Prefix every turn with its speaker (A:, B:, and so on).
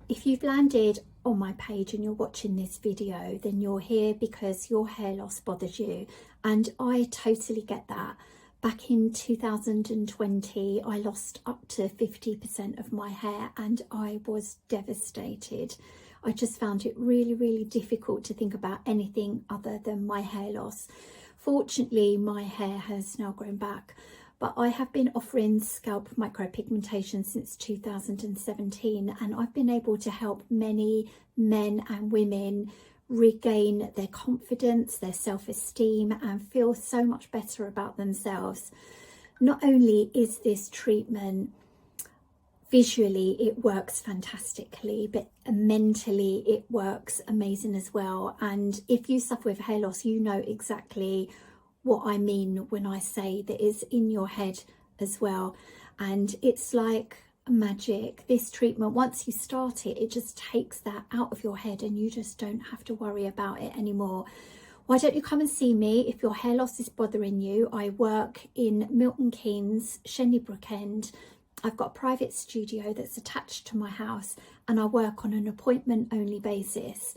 A: If you've landed on my page and you're watching this video, then you're here because your hair loss bothers you, and I totally get that. Back in 2020, I lost up to 50% of my hair and I was devastated. I just found it really, really difficult to think about anything other than my hair loss. Fortunately, my hair has now grown back, but I have been offering scalp micropigmentation since 2017, and I've been able to help many men and women regain their confidence, their self-esteem, and feel so much better about themselves. Not only is this treatment visually, it works fantastically, but mentally it works amazing as well. And if you suffer with hair loss, you know exactly what I mean when I say that it's in your head as well. And it's like magic. This treatment, once you start it, it just takes that out of your head and you just don't have to worry about it anymore. Why don't you come and see me if your hair loss is bothering you? I work in Milton Keynes, Shenley Brook End. I've got a private studio that's attached to my house and I work on an appointment only basis.